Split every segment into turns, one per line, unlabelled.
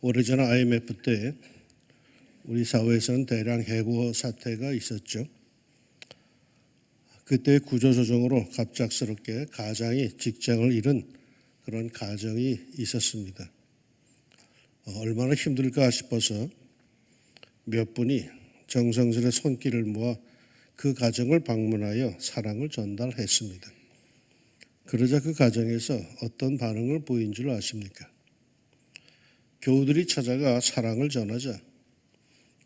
오래전 IMF 때 우리 사회에서는 대량 해고 사태가 있었죠. 그때 구조조정으로 갑작스럽게 가장이 직장을 잃은 그런 가정이 있었습니다. 얼마나 힘들까 싶어서 몇 분이 정성스레 손길을 모아 그 가정을 방문하여 사랑을 전달했습니다. 그러자 그 가정에서 어떤 반응을 보인 줄 아십니까? 교우들이 찾아가 사랑을 전하자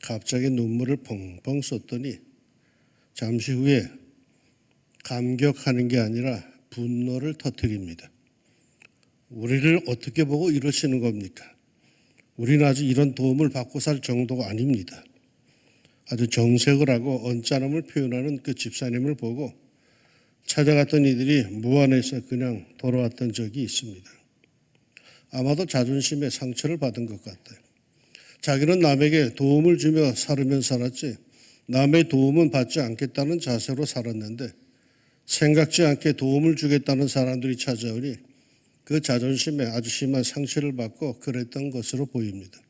갑자기 눈물을 펑펑 쏟더니 잠시 후에 감격하는 게 아니라 분노를 터뜨립니다. 우리를 어떻게 보고 이러시는 겁니까? 우리는 아직 이런 도움을 받고 살 정도가 아닙니다. 아주 정색을 하고 언짢음을 표현하는 그 집사님을 보고 찾아갔던 이들이 무안해서 그냥 돌아왔던 적이 있습니다. 아마도 자존심에 상처를 받은 것 같아요. 자기는 남에게 도움을 주며 살으면 살았지 남의 도움은 받지 않겠다는 자세로 살았는데 생각지 않게 도움을 주겠다는 사람들이 찾아오니 그 자존심에 아주 심한 상처를 받고 그랬던 것으로 보입니다.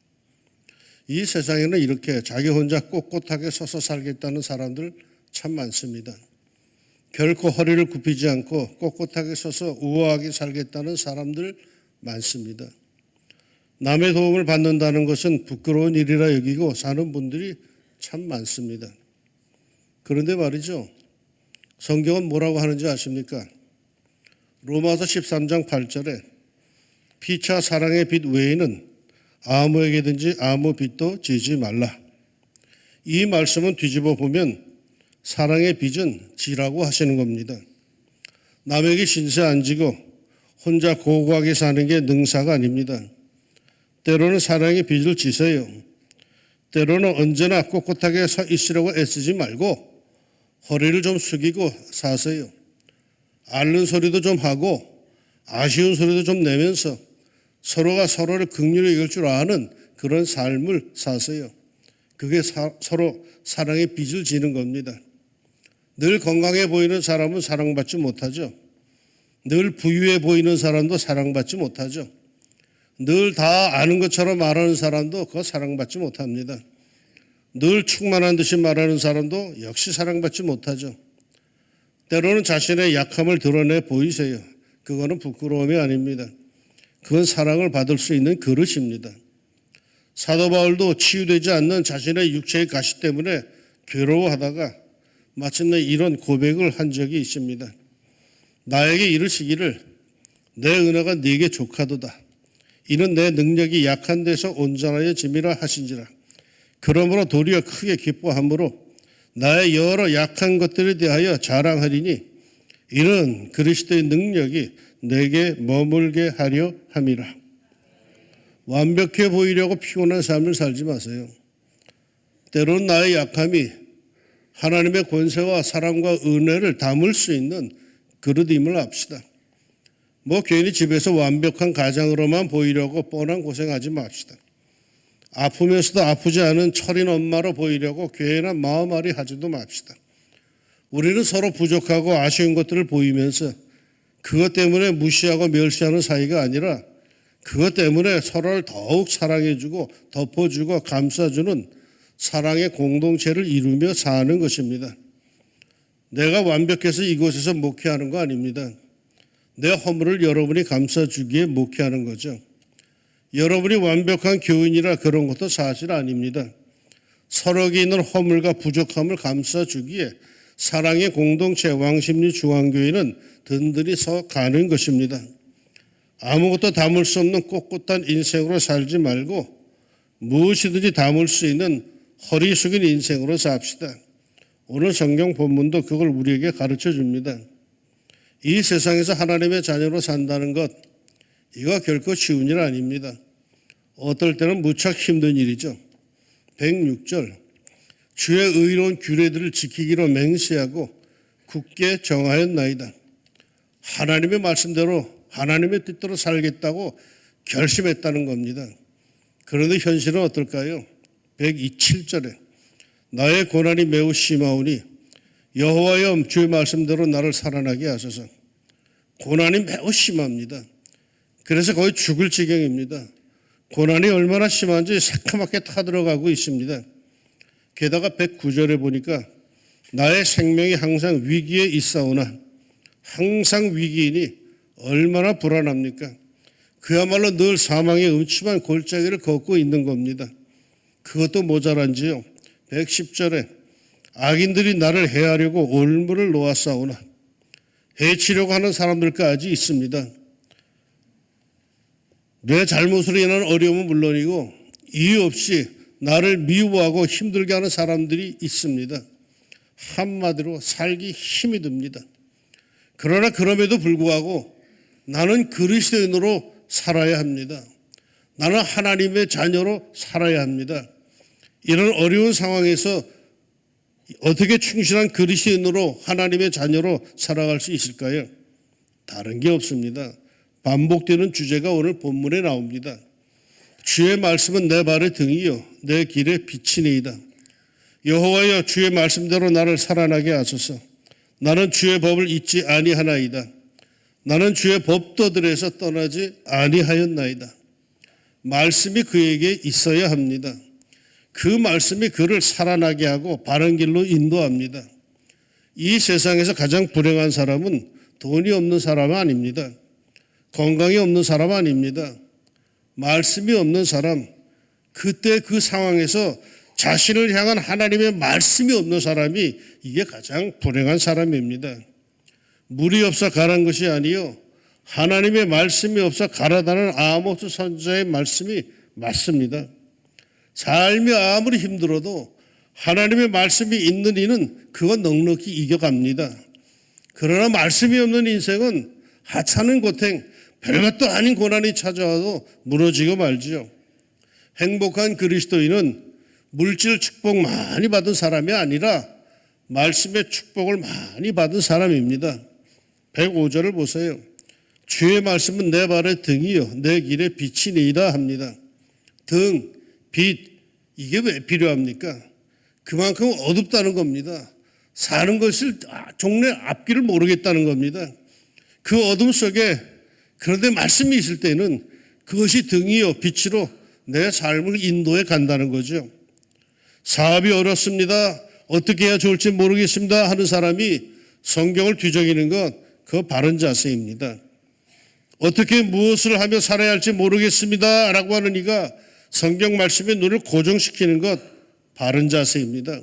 이 세상에는 이렇게 자기 혼자 꼿꼿하게 서서 살겠다는 사람들 참 많습니다. 결코 허리를 굽히지 않고 꼿꼿하게 서서 우아하게 살겠다는 사람들 많습니다. 남의 도움을 받는다는 것은 부끄러운 일이라 여기고 사는 분들이 참 많습니다. 그런데 말이죠. 성경은 뭐라고 하는지 아십니까? 로마서 13장 8절에 피차 사랑의 빚 외에는 아무에게든지 아무 빚도 지지 말라. 이 말씀은 뒤집어 보면 사랑의 빚은 지라고 하시는 겁니다. 남에게 신세 안 지고 혼자 고고하게 사는 게 능사가 아닙니다. 때로는 사랑의 빚을 지세요. 때로는 언제나 꼿꼿하게 서 있으려고 애쓰지 말고 허리를 좀 숙이고 사세요. 앓는 소리도 좀 하고 아쉬운 소리도 좀 내면서 서로가 서로를 긍휼히 여길 줄 아는 그런 삶을 사세요. 그게 서로 사랑의 빚을 지는 겁니다. 늘 건강해 보이는 사람은 사랑받지 못하죠. 늘 부유해 보이는 사람도 사랑받지 못하죠. 늘 다 아는 것처럼 말하는 사람도 그거 사랑받지 못합니다. 늘 충만한 듯이 말하는 사람도 역시 사랑받지 못하죠. 때로는 자신의 약함을 드러내 보이세요. 그거는 부끄러움이 아닙니다. 그건 사랑을 받을 수 있는 그릇입니다. 사도 바울도 치유되지 않는 자신의 육체의 가시 때문에 괴로워하다가 마침내 이런 고백을 한 적이 있습니다. 나에게 이르시기를 내 은혜가 네게 족하도다. 이는 내 능력이 약한 데서 온전하여 짐이라 하신지라. 그러므로 도리어 크게 기뻐함으로 나의 여러 약한 것들에 대하여 자랑하리니 이는 그리스도의 능력이 내게 머물게 하려 함이라. 완벽해 보이려고 피곤한 삶을 살지 마세요. 때로는 나의 약함이 하나님의 권세와 사랑과 은혜를 담을 수 있는 그릇임을 압시다. 괜히 집에서 완벽한 가장으로만 보이려고 뻔한 고생하지 맙시다. 아프면서도 아프지 않은 철인 엄마로 보이려고 괜한 마음앓이 하지도 맙시다. 우리는 서로 부족하고 아쉬운 것들을 보이면서 그것 때문에 무시하고 멸시하는 사이가 아니라 그것 때문에 서로를 더욱 사랑해주고 덮어주고 감싸주는 사랑의 공동체를 이루며 사는 것입니다. 내가 완벽해서 이곳에서 목회하는 거 아닙니다. 내 허물을 여러분이 감싸주기에 목회하는 거죠. 여러분이 완벽한 교인이라 그런 것도 사실 아닙니다. 서로에게 있는 허물과 부족함을 감싸주기에 사랑의 공동체 왕십리 중앙교회는 든든히 서 가는 것입니다. 아무것도 담을 수 없는 꼿꼿한 인생으로 살지 말고 무엇이든지 담을 수 있는 허리 숙인 인생으로 삽시다. 오늘 성경 본문도 그걸 우리에게 가르쳐 줍니다. 이 세상에서 하나님의 자녀로 산다는 것, 이거 결코 쉬운 일 아닙니다. 어떨 때는 무척 힘든 일이죠. 106절 주의 의로운 규례들을 지키기로 맹세하고 굳게 정하였나이다. 하나님의 말씀대로 하나님의 뜻대로 살겠다고 결심했다는 겁니다. 그런데 현실은 어떨까요? 127절에 나의 고난이 매우 심하오니 여호와여 주의 말씀대로 나를 살아나게 하소서. 고난이 매우 심합니다. 그래서 거의 죽을 지경입니다. 고난이 얼마나 심한지 새카맣게 타들어가고 있습니다. 게다가 109절에 보니까 나의 생명이 항상 위기에 있사오나, 항상 위기이니 얼마나 불안합니까? 그야말로 늘 사망의 음침한 골짜기를 걷고 있는 겁니다. 그것도 모자란지요. 110절에 악인들이 나를 해하려고 올무를 놓았사오나, 해치려고 하는 사람들까지 있습니다. 내 잘못으로 인한 어려움은 물론이고 이유 없이 나를 미워하고 힘들게 하는 사람들이 있습니다. 한마디로 살기 힘이 듭니다. 그러나 그럼에도 불구하고 나는 그리스도인으로 살아야 합니다. 나는 하나님의 자녀로 살아야 합니다. 이런 어려운 상황에서 어떻게 충실한 그리스도인으로 하나님의 자녀로 살아갈 수 있을까요? 다른 게 없습니다. 반복되는 주제가 오늘 본문에 나옵니다. 주의 말씀은 내 발의 등이요 내 길의 빛이니이다. 여호와여, 주의 말씀대로 나를 살아나게 하소서. 나는 주의 법을 잊지 아니하나이다. 나는 주의 법도들에서 떠나지 아니하였나이다. 말씀이 그에게 있어야 합니다. 그 말씀이 그를 살아나게 하고 바른 길로 인도합니다. 이 세상에서 가장 불행한 사람은 돈이 없는 사람 아닙니다. 건강이 없는 사람 아닙니다. 말씀이 없는 사람, 그때 그 상황에서 자신을 향한 하나님의 말씀이 없는 사람이 이게 가장 불행한 사람입니다. 물이 없어 가란 것이 아니요 하나님의 말씀이 없어 가라다는 아모스 선지자의 말씀이 맞습니다. 삶이 아무리 힘들어도 하나님의 말씀이 있는 이는 그거 넉넉히 이겨갑니다. 그러나 말씀이 없는 인생은 하찮은 고통, 별것도 아닌 고난이 찾아와도 무너지고 말지요. 행복한 그리스도인은 물질 축복 많이 받은 사람이 아니라 말씀의 축복을 많이 받은 사람입니다. 105절을 보세요. 주의 말씀은 내 발의 등이요 내 길의 빛이니이다 합니다. 등, 빛, 이게 왜 필요합니까? 그만큼 어둡다는 겁니다. 사는 것을 종래 앞길을 모르겠다는 겁니다. 그 어둠 속에 그런데 말씀이 있을 때는 그것이 등이요 빛으로 내 삶을 인도해 간다는 거죠. 사업이 어렵습니다. 어떻게 해야 좋을지 모르겠습니다 하는 사람이 성경을 뒤적이는 것, 그거 바른 자세입니다. 어떻게 무엇을 하며 살아야 할지 모르겠습니다 라고 하는 이가 성경 말씀에 눈을 고정시키는 것, 바른 자세입니다.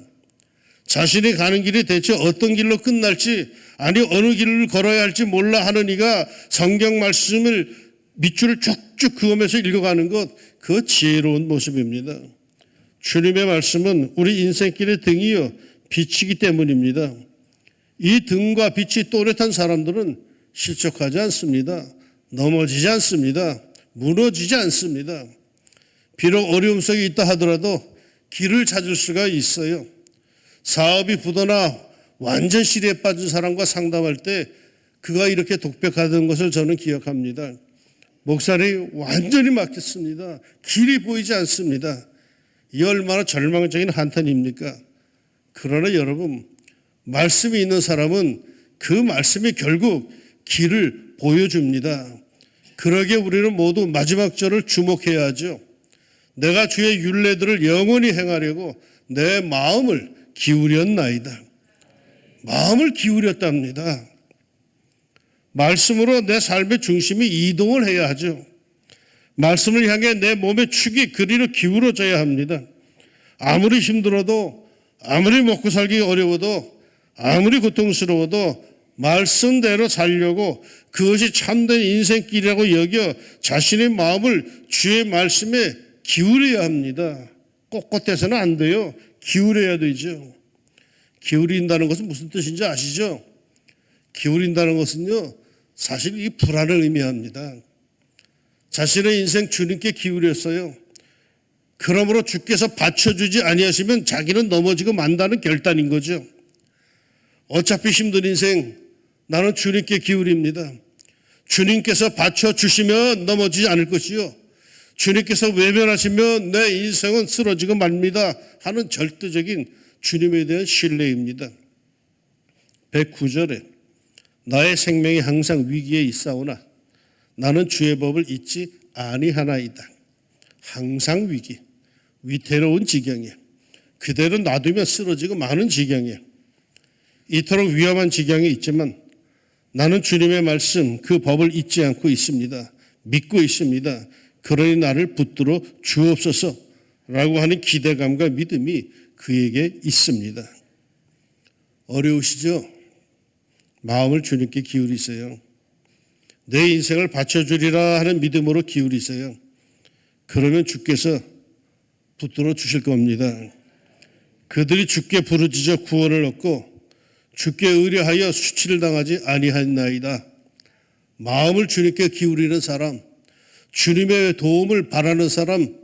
자신이 가는 길이 대체 어떤 길로 끝날지, 아니 어느 길을 걸어야 할지 몰라 하는 이가 성경 말씀을 밑줄을 쭉쭉 그으면서 읽어가는 것, 그 지혜로운 모습입니다. 주님의 말씀은 우리 인생길의 등이요 빛이기 때문입니다. 이 등과 빛이 또렷한 사람들은 실족하지 않습니다. 넘어지지 않습니다. 무너지지 않습니다. 비록 어려움 속에 있다 하더라도 길을 찾을 수가 있어요. 사업이 부도나 완전 시리에 빠진 사람과 상담할 때 그가 이렇게 독백하던 것을 저는 기억합니다. 목살이 완전히 막혔습니다. 길이 보이지 않습니다. 이 얼마나 절망적인 한탄입니까? 그러나 여러분, 말씀이 있는 사람은 그 말씀이 결국 길을 보여줍니다. 그러기에 우리는 모두 마지막 절을 주목해야 하죠. 내가 주의 율례들을 영원히 행하려고 내 마음을 기울였나이다. 마음을 기울였답니다. 말씀으로 내 삶의 중심이 이동을 해야 하죠. 말씀을 향해 내 몸의 축이 그리로 기울어져야 합니다. 아무리 힘들어도, 아무리 먹고 살기 어려워도, 아무리 고통스러워도 말씀대로 살려고 그것이 참된 인생길이라고 여겨 자신의 마음을 주의 말씀에 기울여야 합니다. 꼿꼿해서는 안 돼요. 기울여야 되죠. 기울인다는 것은 무슨 뜻인지 아시죠? 기울인다는 것은요, 사실 이 불안을 의미합니다. 자신의 인생 주님께 기울였어요. 그러므로 주께서 받쳐주지 아니하시면 자기는 넘어지고 만다는 결단인 거죠. 어차피 힘든 인생 나는 주님께 기울입니다. 주님께서 받쳐주시면 넘어지지 않을 것이요. 주님께서 외면하시면 내 인생은 쓰러지고 맙니다 하는 절대적인 주님에 대한 신뢰입니다. 109절에 나의 생명이 항상 위기에 있사오나 나는 주의 법을 잊지 아니하나이다. 항상 위기, 위태로운 지경에 그대로 놔두면 쓰러지고 마는 지경에 이토록 위험한 지경에 있지만 나는 주님의 말씀 그 법을 잊지 않고 있습니다. 믿고 있습니다. 그러니 나를 붙들어 주옵소서라고 하는 기대감과 믿음이 그에게 있습니다. 어려우시죠? 마음을 주님께 기울이세요. 내 인생을 바쳐주리라 하는 믿음으로 기울이세요. 그러면 주께서 붙들어 주실 겁니다. 그들이 주께 부르짖어 구원을 얻고 주께 의뢰하여 수치를 당하지 아니하나이다. 마음을 주님께 기울이는 사람, 주님의 도움을 바라는 사람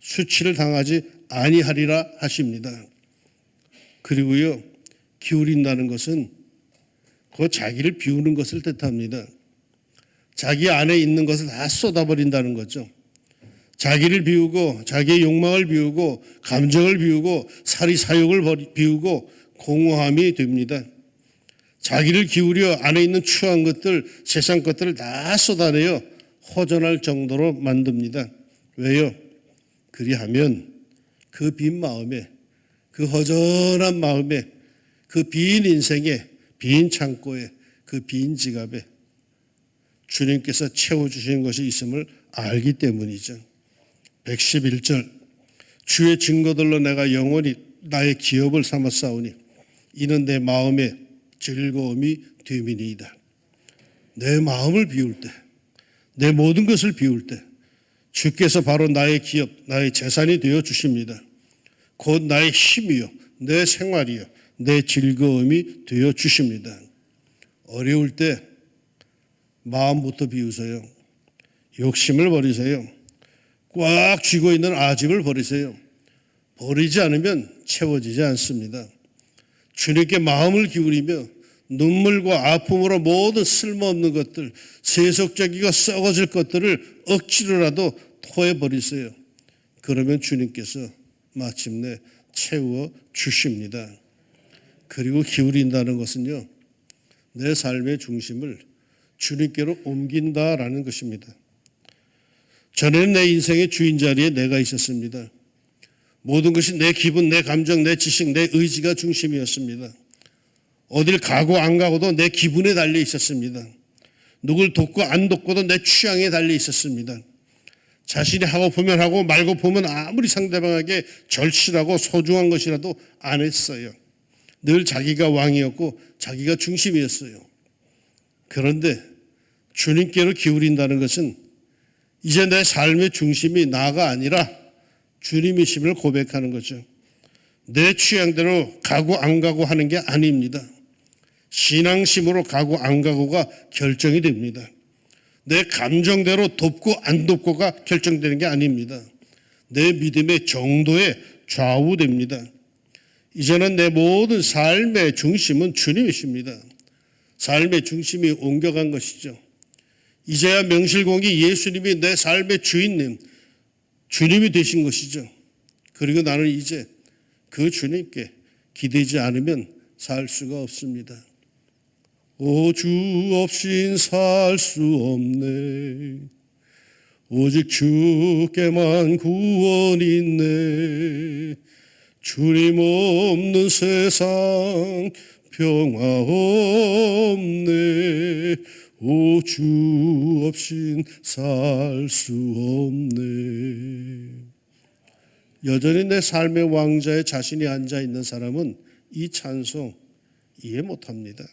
수치를 당하지 아니하리라 하십니다. 그리고요, 기울인다는 것은 그 자기를 비우는 것을 뜻합니다. 자기 안에 있는 것을 다 쏟아버린다는 거죠. 자기를 비우고 자기의 욕망을 비우고 감정을 비우고 사리사욕을 비우고 공허함이 됩니다. 자기를 기울여 안에 있는 추한 것들, 세상 것들을 다 쏟아내어 허전할 정도로 만듭니다. 왜요? 그리하면 그 빈 마음에, 그 허전한 마음에, 그 빈 인생에, 빈 창고에, 그 빈 지갑에 주님께서 채워주신 것이 있음을 알기 때문이죠. 111절 주의 증거들로 내가 영원히 나의 기업을 삼았사오니 이는 내 마음의 즐거움이 됨이니이다. 내 마음을 비울 때, 내 모든 것을 비울 때 주께서 바로 나의 기업, 나의 재산이 되어 주십니다. 곧 나의 힘이요, 내 생활이요, 내 즐거움이 되어 주십니다. 어려울 때 마음부터 비우세요. 욕심을 버리세요. 꽉 쥐고 있는 아집을 버리세요. 버리지 않으면 채워지지 않습니다. 주님께 마음을 기울이며 눈물과 아픔으로 모든 쓸모없는 것들, 세속적이고 썩어질 것들을 억지로라도 토해버리세요. 그러면 주님께서 마침내 채워 주십니다. 그리고 기울인다는 것은요, 내 삶의 중심을 주님께로 옮긴다라는 것입니다. 전에는 내 인생의 주인 자리에 내가 있었습니다. 모든 것이 내 기분, 내 감정, 내 지식, 내 의지가 중심이었습니다. 어딜 가고 안 가고도 내 기분에 달려 있었습니다. 누굴 돕고 안 돕고도 내 취향에 달려 있었습니다. 자신이 하고 보면 하고 말고 보면 아무리 상대방에게 절실하고 소중한 것이라도 안 했어요. 늘 자기가 왕이었고 자기가 중심이었어요. 그런데 주님께로 기울인다는 것은 이제 내 삶의 중심이 나가 아니라 주님이심을 고백하는 거죠. 내 취향대로 가고 안 가고 하는 게 아닙니다. 신앙심으로 가고 안 가고가 결정이 됩니다. 내 감정대로 돕고 안 돕고가 결정되는 게 아닙니다. 내 믿음의 정도에 좌우됩니다. 이제는 내 모든 삶의 중심은 주님이십니다. 삶의 중심이 옮겨간 것이죠. 이제야 명실공히 예수님이 내 삶의 주인님, 주님이 되신 것이죠. 그리고 나는 이제 그 주님께 기대지 않으면 살 수가 없습니다. 오, 주 없인 살 수 없네. 오직 주께만 구원이 있네. 주님 없는 세상 평화 없네. 오, 주 없인 살 수 없네. 여전히 내 삶의 왕자에 자신이 앉아 있는 사람은 이 찬송 이해 못합니다.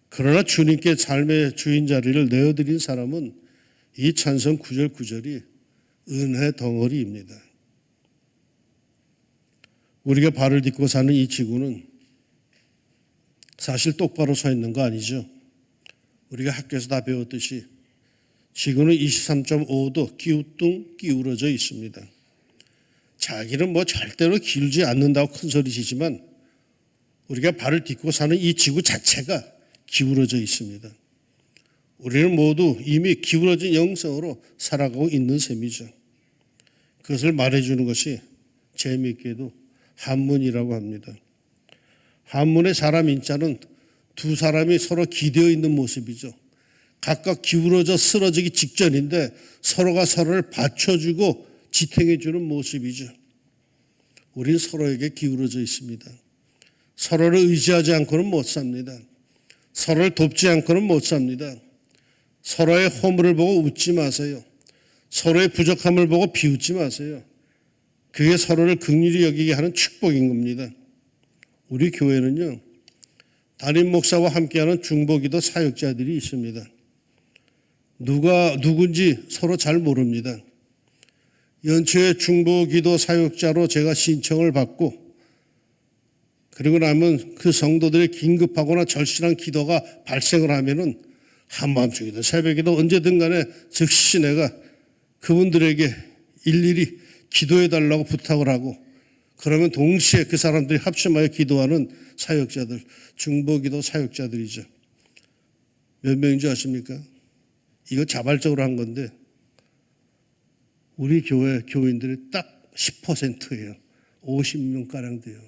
그러나 주님께 삶의 주인 자리를 내어드린 사람은 이 찬송 9절 9절이 은혜 덩어리입니다. 우리가 발을 딛고 사는 이 지구는 사실 똑바로 서 있는 거 아니죠. 우리가 학교에서 다 배웠듯이 지구는 23.5도 기우뚱 기울어져 있습니다. 자기는 뭐 절대로 기울지 않는다고 큰소리치지만 우리가 발을 딛고 사는 이 지구 자체가 기울어져 있습니다. 우리는 모두 이미 기울어진 영성으로 살아가고 있는 셈이죠. 그것을 말해주는 것이 재미있게도 한문이라고 합니다. 한문의 사람 인자는 두 사람이 서로 기대어 있는 모습이죠. 각각 기울어져 쓰러지기 직전인데 서로가 서로를 받쳐주고 지탱해주는 모습이죠. 우린 서로에게 기울어져 있습니다. 서로를 의지하지 않고는 못 삽니다. 서로를 돕지 않고는 못 삽니다. 서로의 허물을 보고 웃지 마세요. 서로의 부족함을 보고 비웃지 마세요. 그게 서로를 긍휼히 여기게 하는 축복인 겁니다. 우리 교회는요, 담임 목사와 함께하는 중보기도 사역자들이 있습니다. 누가 누군지 서로 잘 모릅니다. 연초에 중보기도 사역자로 제가 신청을 받고 그리고 나면 그 성도들의 긴급하거나 절실한 기도가 발생을 하면은 한밤중이든 새벽이든 언제든 간에 즉시 내가 그분들에게 일일이 기도해 달라고 부탁을 하고 그러면 동시에 그 사람들이 합심하여 기도하는 사역자들, 중보기도 사역자들이죠. 몇 명인지 아십니까? 이거 자발적으로 한 건데 우리 교회 교인들이 딱 10%예요. 50명가량 돼요.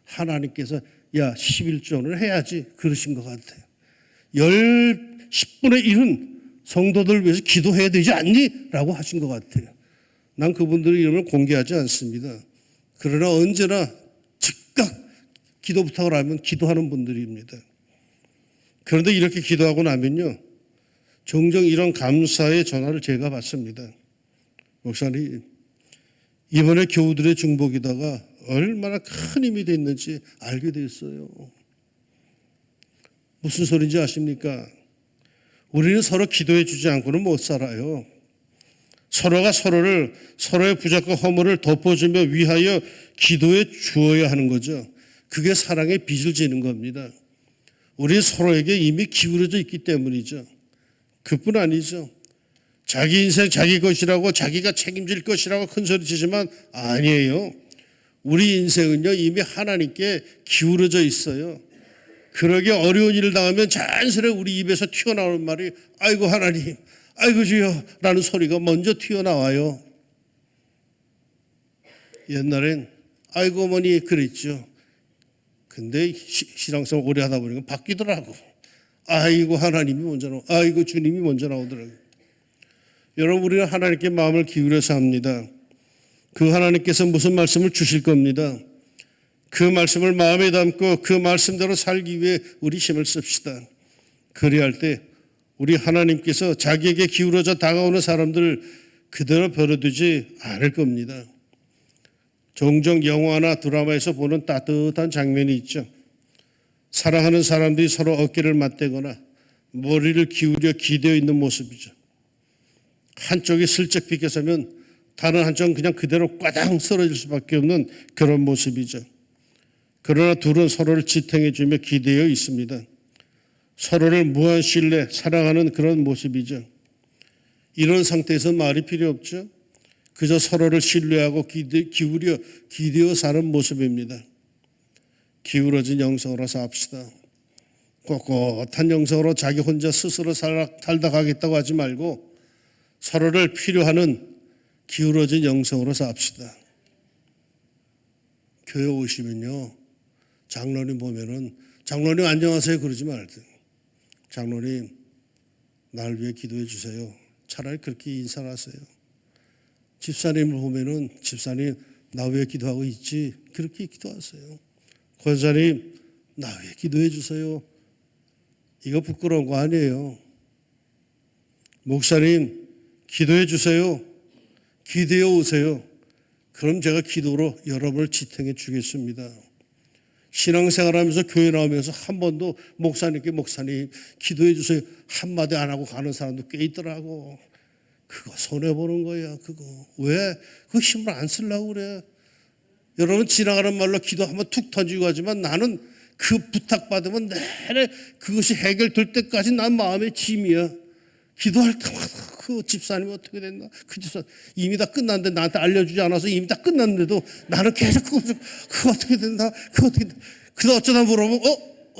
하나님께서 야 11조를 해야지 그러신 것 같아요. 10분의 1은 성도들 위해서 기도해야 되지 않니? 라고 하신 것 같아요. 난 그분들의 이름을 공개하지 않습니다. 그러나 언제나 즉각 기도 부탁을 하면 기도하는 분들입니다. 그런데 이렇게 기도하고 나면요, 종종 이런 감사의 전화를 제가 받습니다. 목사님, 이번에 교우들의 중보기도가 얼마나 큰 힘이 됐는지 알게 됐어요. 무슨 소리인지 아십니까? 우리는 서로 기도해 주지 않고는 못 살아요. 서로가 서로의 부족과 허물을 덮어주며 위하여 기도해 주어야 하는 거죠. 그게 사랑의 빚을 지는 겁니다. 우리 서로에게 이미 기울어져 있기 때문이죠. 그뿐 아니죠. 자기 인생 자기 것이라고 자기가 책임질 것이라고 큰소리치지만 아니에요. 우리 인생은요 이미 하나님께 기울어져 있어요. 그러게 어려운 일을 당하면 자연스레 우리 입에서 튀어나오는 말이 아이고 하나님, 아이고 주여 라는 소리가 먼저 튀어나와요. 옛날엔 아이고 어머니 그랬죠. 근데 신앙생활 오래 하다 보니까 바뀌더라고. 아이고 하나님이 먼저 나오고 아이고 주님이 먼저 나오더라고요. 여러분 우리는 하나님께 마음을 기울여서 합니다. 그 하나님께서 무슨 말씀을 주실 겁니다. 그 말씀을 마음에 담고 그 말씀대로 살기 위해 우리 힘을 씁시다. 그래야 할 때 우리 하나님께서 자기에게 기울어져 다가오는 사람들을 그대로 버려두지 않을 겁니다. 종종 영화나 드라마에서 보는 따뜻한 장면이 있죠. 사랑하는 사람들이 서로 어깨를 맞대거나 머리를 기울여 기대어 있는 모습이죠. 한쪽이 슬쩍 비켜서면 다른 한쪽은 그냥 그대로 꽈당 쓰러질 수밖에 없는 그런 모습이죠. 그러나 둘은 서로를 지탱해 주며 기대어 있습니다. 서로를 무한 신뢰, 사랑하는 그런 모습이죠. 이런 상태에서 말이 필요 없죠. 그저 서로를 신뢰하고 기대어 사는 모습입니다. 기울어진 영성으로 삽시다. 꼿꼿한 영성으로 자기 혼자 스스로 살다 가겠다고 하지 말고 서로를 필요하는 기울어진 영성으로 삽시다. 교회 오시면요, 장로님 보면은 장로님 안녕하세요 그러지 말듯 장로님 날 위해 기도해 주세요. 차라리 그렇게 인사를 하세요. 집사님을 보면은 집사님 나 위해 기도하고 있지 그렇게 기도하세요. 권사님 나 위해 기도해 주세요. 이거 부끄러운 거 아니에요. 목사님 기도해 주세요. 기대어 오세요. 그럼 제가 기도로 여러분을 지탱해 주겠습니다. 신앙생활하면서 교회 나오면서 한 번도 목사님께 목사님 기도해 주세요 한마디 안 하고 가는 사람도 꽤 있더라고. 그거 손해보는 거야. 그거 왜 그 힘을 안 쓰려고 그래. 여러분 지나가는 말로 기도 한번 툭 던지고 가지만 나는 그 부탁받으면 내내 그것이 해결될 때까지 난 마음의 짐이야. 기도할 때마다 그 집사님 어떻게 됐나? 그 집사님 이미 다 끝났는데 나한테 알려주지 않아서 이미 다 끝났는데도 나는 계속 그거 어떻게 된다? 그거 어떻게 된다? 그래서 어쩌다 물어보면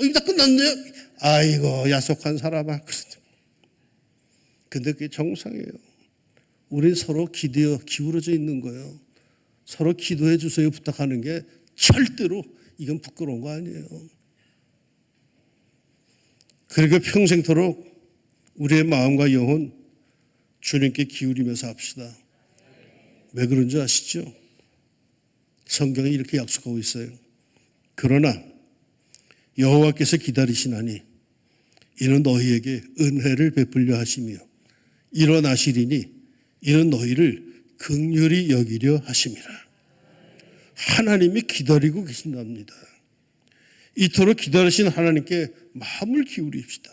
이미 다 끝났네요? 아이고 야속한 사람아. 근데 그게 정상이에요. 우린 서로 기울어져 있는 거예요. 서로 기도해 주세요 부탁하는 게 절대로 이건 부끄러운 거 아니에요. 그리고 평생토록 우리의 마음과 영혼 주님께 기울이면서 합시다. 왜 그런지 아시죠? 성경이 이렇게 약속하고 있어요. 그러나 여호와께서 기다리시나니 이는 너희에게 은혜를 베풀려 하시며 일어나시리니 이는 너희를 긍휼히 여기려 하심이라. 하나님이 기다리고 계신답니다. 이토록 기다리신 하나님께 마음을 기울입시다.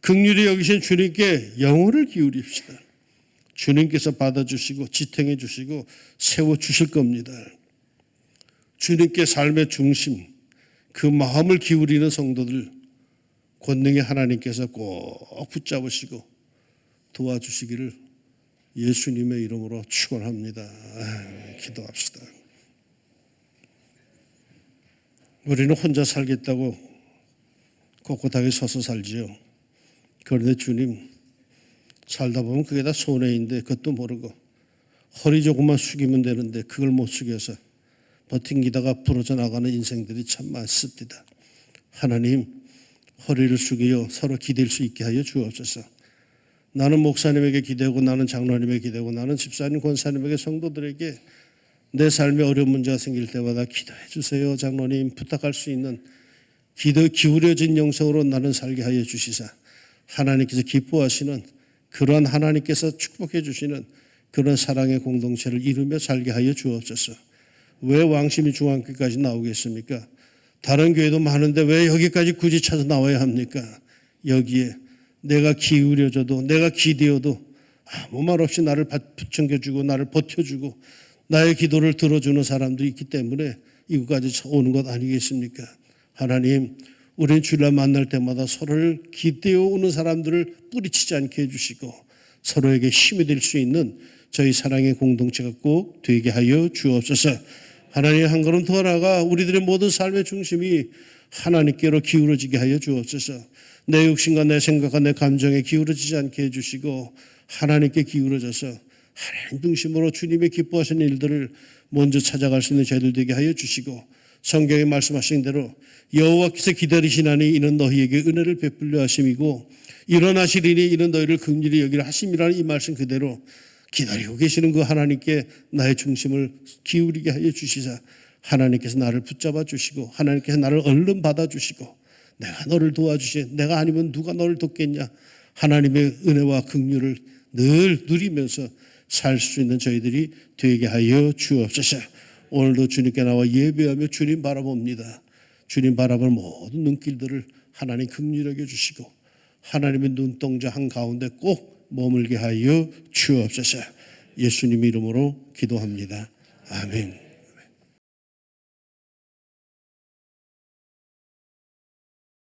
긍휼히 여기신 주님께 영혼을 기울입시다. 주님께서 받아주시고 지탱해 주시고 세워주실 겁니다. 주님께 삶의 중심, 그 마음을 기울이는 성도들 권능의 하나님께서 꼭 붙잡으시고 도와주시기를 예수님의 이름으로 축원합니다. 기도합시다. 우리는 혼자 살겠다고 꼿꼿하게 서서 살지요. 그런데 주님, 살다 보면 그게 다 손해인데 그것도 모르고 허리 조금만 숙이면 되는데 그걸 못 숙여서 버팅기다가 부러져 나가는 인생들이 참 많습니다. 하나님, 허리를 숙여 서로 기댈 수 있게 하여 주옵소서. 나는 목사님에게 기대고 나는 장로님에게 기대고 나는 집사님, 권사님에게 성도들에게 내 삶에 어려운 문제가 생길 때마다 기도해 주세요. 장로님, 부탁할 수 있는 기울여진 영성으로 나는 살게 하여 주시사 하나님께서 기뻐하시는 그러한 하나님께서 축복해 주시는 그런 사랑의 공동체를 이루며 살게 하여 주옵소서. 왜 왕심이 중앙교회까지 나오겠습니까? 다른 교회도 많은데 왜 여기까지 굳이 찾아 나와야 합니까? 여기에 내가 기울여져도 내가 기대어도 아무 말 없이 나를 붙여주고 나를 버텨주고 나의 기도를 들어주는 사람들이 있기 때문에 이곳까지 오는 것 아니겠습니까? 하나님, 우리는 주일날 만날 때마다 서로를 기대어 오는 사람들을 뿌리치지 않게 해주시고 서로에게 힘이 될 수 있는 저희 사랑의 공동체가 꼭 되게 하여 주옵소서. 하나님, 한 걸음 더 나아가 우리들의 모든 삶의 중심이 하나님께로 기울어지게 하여 주옵소서. 내 욕심과 내 생각과 내 감정에 기울어지지 않게 해주시고 하나님께 기울어져서 하나님 중심으로 주님의 기뻐하시는 일들을 먼저 찾아갈 수 있는 저희들 되게 하여 주시고 성경에 말씀하신 대로 여호와께서 기다리시나니 이는 너희에게 은혜를 베풀려 하심이고 일어나시리니 이는 너희를 긍휼히 여기려 하심이라는 이 말씀 그대로 기다리고 계시는 그 하나님께 나의 중심을 기울이게 하여 주시사 하나님께서 나를 붙잡아 주시고 하나님께서 나를 얼른 받아 주시고 내가 너를 도와주시 내가 아니면 누가 너를 돕겠냐 하나님의 은혜와 긍휼을 늘 누리면서 살 수 있는 저희들이 되게 하여 주옵소서. 오늘도 주님께 나와 예배하며 주님 바라봅니다. 주님 바라볼 모든 눈길들을 하나님 긍휼히 여겨 주시고 하나님의 눈동자 한가운데 꼭 머물게 하여 주옵소서. 예수님 이름으로 기도합니다. 아멘.